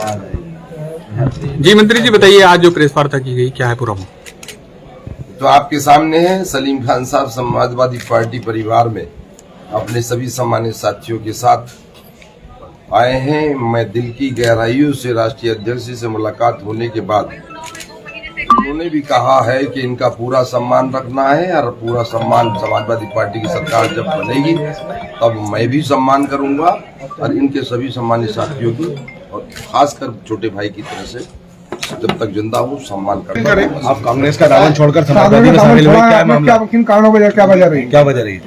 जी मंत्री जी बताइए, आज जो प्रेस वार्ता की गई क्या है पूरा? तो आपके सामने है सलीम खान साहब समाजवादी पार्टी परिवार में अपने सभी सम्मानित साथियों के साथ आए हैं। मैं दिल की गहराइयों से राष्ट्रीय अध्यक्ष जी से मुलाकात होने के बाद उन्होंने भी कहा है कि इनका पूरा सम्मान रखना है और पूरा सम्मान समाजवादी पार्टी की सरकार जब बनेगी तब मैं भी सम्मान करूंगा और इनके सभी सम्मानित साथियों की और खासकर छोटे भाई की तरह से जब तक जिंदा हूँ सम्मान करें। आप कांग्रेस का दामन छोड़कर समाजवादी में शामिल हुए, क्या मामला? किन कारणों वजह क्या वजह रही?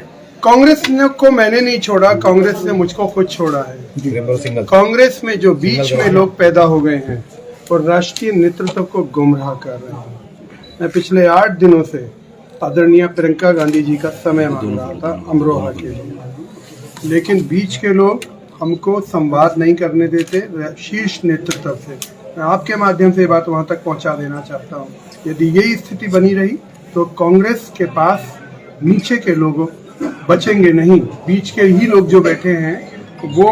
कांग्रेस को मैंने नहीं छोड़ा, कांग्रेस ने मुझको खुद छोड़ा है। कांग्रेस में जो बीच में लोग पैदा हो गए हैं और राष्ट्रीय नेतृत्व को गुमराह कर रहे हैं। मैं पिछले 8 दिनों से आदरणीय प्रियंका गांधी जी का समय मांग रहा था अमरोहा के लिए, लेकिन बीच के लोग हमको संवाद नहीं करने देते शीर्ष नेतृत्व से। मैं आपके माध्यम से ये बात वहां तक पहुंचा देना चाहता हूं। यदि यही स्थिति बनी रही तो कांग्रेस के पास नीचे के लोग बचेंगे नहीं। बीच के ही लोग जो बैठे हैं वो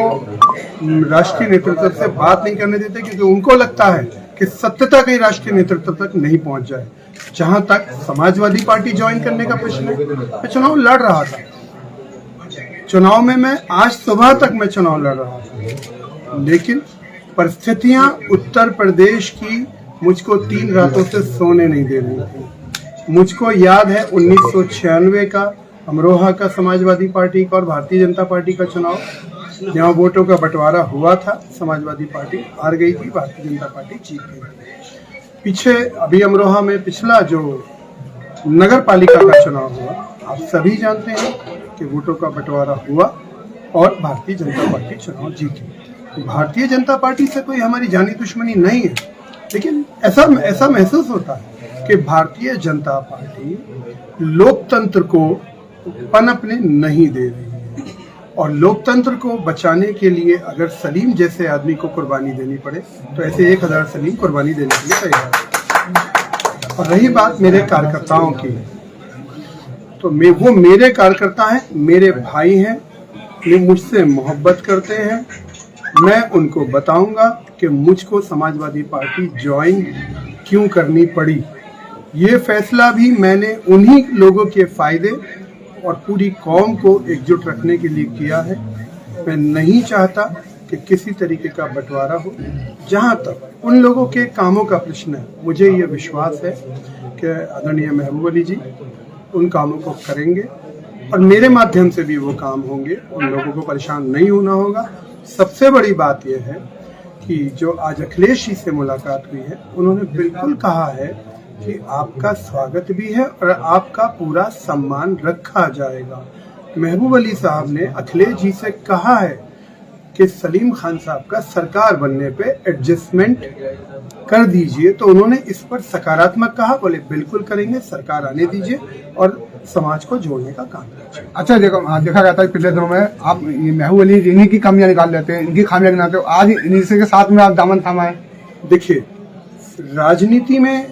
राष्ट्रीय नेतृत्व से बात नहीं करने देते, क्योंकि उनको लगता है कि सत्यता कहीं राष्ट्रीय नेतृत्व तक नहीं पहुंच जाए। जहां तक समाजवादी पार्टी ज्वाइन करने का प्रश्न है, मैं चुनाव लड़ रहा था। चुनाव में मैं आज सुबह तक मैं चुनाव लड़ रहा था, लेकिन परिस्थितियां उत्तर प्रदेश की मुझको 3 रातों से सोने नहीं दे रही थी। मुझको याद है 1996 का अमरोहा का समाजवादी पार्टी का और भारतीय जनता पार्टी का चुनाव, जहाँ वोटों का बंटवारा हुआ था। समाजवादी पार्टी हार गई थी, भारतीय जनता पार्टी जीत गई। पीछे अभी अमरोहा में पिछला जो नगर पालिका का चुनाव हुआ, आप सभी जानते हैं कि वोटों का बंटवारा हुआ और भारतीय जनता पार्टी चुनाव जीती। भारतीय जनता पार्टी से कोई हमारी जानी दुश्मनी नहीं है, लेकिन ऐसा महसूस होता है कि भारतीय जनता पार्टी लोकतंत्र को पनपने नहीं दे रही है, और लोकतंत्र को बचाने के लिए अगर सलीम जैसे आदमी को कुर्बानी देनी पड़े तो ऐसे 1000 सलीम कुर्बानी देने के लिए तैयार है। और रही बात मेरे कार्यकर्ताओं की, तो वो मेरे कार्यकर्ता हैं, मेरे भाई हैं, वे मुझसे मोहब्बत करते हैं। मैं उनको बताऊंगा कि मुझको समाजवादी पार्टी ज्वाइन क्यों करनी पड़ी। ये फैसला भी मैंने उन्हीं लोगों के फायदे और पूरी कौम को एकजुट रखने के लिए किया है। मैं नहीं चाहता कि किसी तरीके का बंटवारा हो। जहां तक उन लोगों के कामों का प्रश्न है, मुझे ये विश्वास है कि आदरणीय महबूब अली जी उन कामों को करेंगे और मेरे माध्यम से भी वो काम होंगे। उन लोगों को परेशान नहीं होना होगा। सबसे बड़ी बात यह है कि जो आज अखिलेश जी से मुलाकात हुई है, उन्होंने बिल्कुल कहा है कि आपका स्वागत भी है और आपका पूरा सम्मान रखा जाएगा। महबूब अली साहब ने अखिलेश जी से कहा है कि सलीम खान साहब का सरकार बनने पे एडजस्टमेंट कर दीजिए, तो उन्होंने इस पर सकारात्मक कहा। बोले बिल्कुल करेंगे, सरकार आने दीजिए और समाज को जोड़ने का काम कीजिए। अच्छा, देखा जाता है पिछले दिनों में आप महबूब अली इन्हीं की कमियां निकाल लेते हैं, इनकी खामियां गिनाते हो। आज इन्हीं के साथ में आप दामन थामा है। देखिए, राजनीति में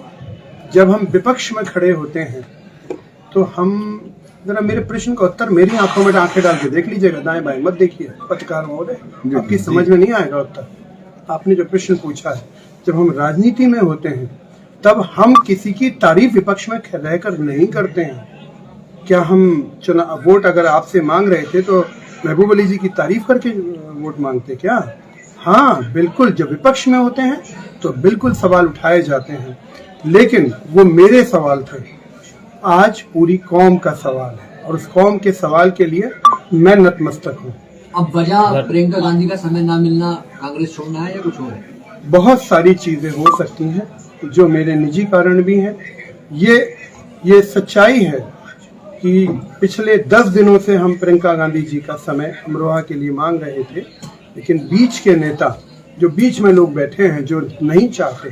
जब हम विपक्ष में खड़े होते हैं तो हम जरा मेरे प्रश्न का उत्तर मेरी आंखों में आंखें डाल के देख लीजिएगा, दाएं बाएं मत देखिए पत्रकार महोदय, आपकी समझ में नहीं आएगा उत्तर। आपने जो प्रश्न पूछा है, जब हम राजनीति में होते हैं तब हम किसी की तारीफ विपक्ष में रहकर नहीं करते हैं। क्या हम चुनाव वोट अगर आपसे मांग रहे थे तो महबूब अली जी की तारीफ करके वोट मांगते क्या? हाँ बिल्कुल, जब विपक्ष में होते हैं तो बिल्कुल सवाल उठाए जाते हैं, लेकिन वो मेरे सवाल थे। आज पूरी कौम का सवाल है और उस कौम के सवाल के लिए मैं नतमस्तक हूँ। अब वजह प्रियंका गांधी का समय ना मिलना, कांग्रेस छोड़ना है या कुछ और? बहुत सारी चीजें हो सकती हैं जो मेरे निजी कारण भी हैं। ये सच्चाई है कि पिछले 10 दिनों से हम प्रियंका गांधी जी का समय अमरोहा के लिए मांग रहे थे, लेकिन बीच के नेता जो बीच में लोग बैठे हैं जो नहीं चाहते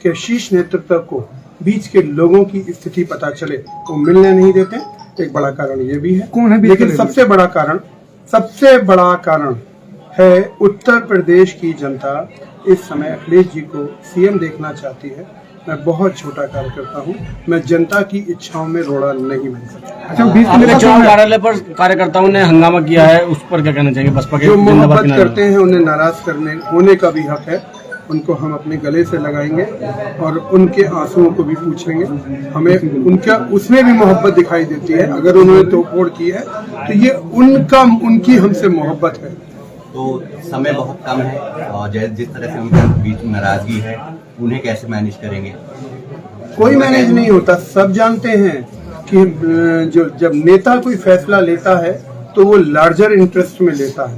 कि शीर्ष नेतृत्व को बीच के लोगों की स्थिति पता चले, वो मिलने नहीं देते। एक बड़ा कारण ये भी है। कौन है? लेकिन सबसे बड़ा कारण है उत्तर प्रदेश की जनता इस समय अखिलेश जी को सीएम देखना चाहती है। मैं बहुत छोटा कार्यकर्ता हूँ, मैं जनता की इच्छाओं में रोड़ा नहीं बन सकता। अच्छा, 20 चुनाव कार्यालय पर कार्यकर्ताओं ने हंगामा किया है, उस पर क्या कहना चाहिए? बसपा के जो मोहब्बत करते हैं उन्हें नाराज होने का भी हक है। उनको हम अपने गले से लगाएंगे और उनके आंसुओं को भी पूछेंगे। हमें उनका उसमें भी मोहब्बत दिखाई देती है। अगर उन्होंने तोड़फोड़ की है तो ये उनकी हमसे मोहब्बत है। तो समय बहुत कम है और जिस तरह से उनके बीच नाराजगी है, उन्हें कैसे मैनेज करेंगे? कोई मैनेज नहीं होता। सब जानते हैं कि जब नेता कोई फैसला लेता है तो वो लार्जर इंटरेस्ट में लेता है,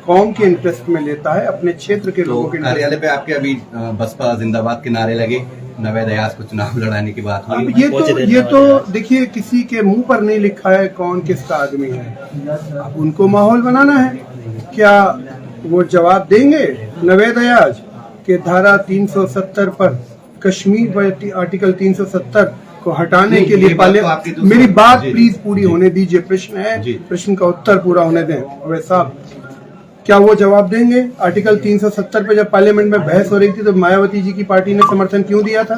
कौम के इंटरेस्ट में लेता है, अपने क्षेत्र के लोगों के। कार्यालय पे आपके अभी बसपा जिंदाबाद के नारे लगे, नवेद अयाज को चुनाव लड़ाने की बात हुई। ये तो देखिए, किसी के मुंह पर नहीं लिखा है कौन किसका आदमी है। अब उनको माहौल बनाना है। क्या वो जवाब देंगे नवेद अयाज के धारा 370 पर, कश्मीर पर आर्टिकल 370 को हटाने के लिए? पहले मेरी बात प्लीज पूरी होने दीजिए। प्रश्न है, प्रश्न का उत्तर पूरा होने दें। अवैध साहब, क्या वो जवाब देंगे? आर्टिकल 370 पे जब पार्लियामेंट में बहस हो रही थी तो मायावती जी की पार्टी ने समर्थन क्यों दिया था?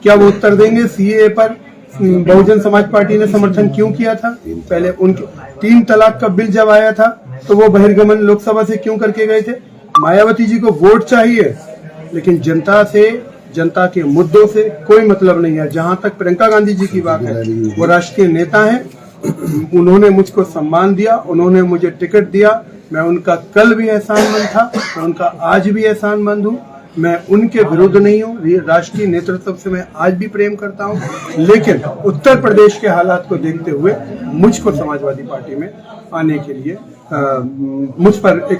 क्या वो उत्तर देंगे? सीएए पर बहुजन समाज पार्टी ने समर्थन क्यों किया था? पहले उनके 3 तलाक का बिल जब आया था तो वो बहिर्गमन लोकसभा से क्यों करके गए थे? मायावती जी को वोट चाहिए, लेकिन जनता से, जनता के मुद्दों से कोई मतलब नहीं है। जहां तक प्रियंका गांधी जी की बात है, वो राष्ट्रीय नेता हैं। उन्होंने मुझको सम्मान दिया, उन्होंने मुझे टिकट दिया। मैं उनका कल भी एहसानमंद था, मैं उनका आज भी एहसानमंद हूँ। मैं उनके विरुद्ध नहीं हूँ। राष्ट्रीय नेतृत्व से मैं आज भी प्रेम करता हूँ, लेकिन उत्तर प्रदेश के हालात को देखते हुए मुझको समाजवादी पार्टी में आने के लिए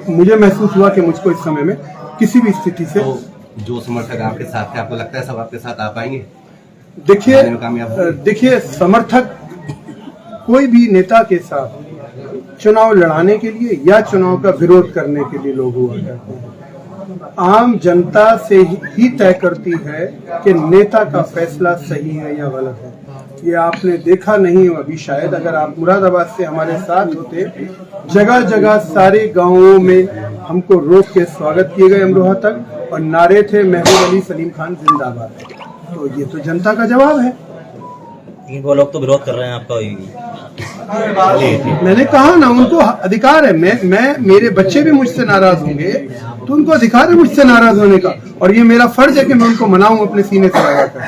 मुझे महसूस हुआ कि मुझको इस समय में किसी भी स्थिति से। तो जो समर्थक आपके साथ है, आपको लगता है सब आपके साथ आ पाएंगे? देखिए, समर्थक कोई भी नेता के साथ चुनाव लड़ाने के लिए या चुनाव का विरोध करने के लिए लोग हुआ करते हैं। आम जनता से ही तय करती है कि नेता का फैसला सही है या गलत है। ये आपने देखा नहीं हो अभी शायद। अगर आप मुरादाबाद से हमारे साथ होते, जगह जगह सारे गांवों में हमको रोक के स्वागत किए गए अमरोहा तक, और नारे थे महबूब अली सलीम खान जिंदाबाद। तो ये तो जनता का जवाब है। वो लोग तो विरोध कर रहे हैं आपका। मैंने कहा ना, उनको अधिकार है। मैं मेरे बच्चे भी मुझसे नाराज होंगे तो उनको अधिकार है मुझसे नाराज होने का, और ये मेरा फर्ज है कि मैं उनको मनाऊं अपने सीने से लगाकर।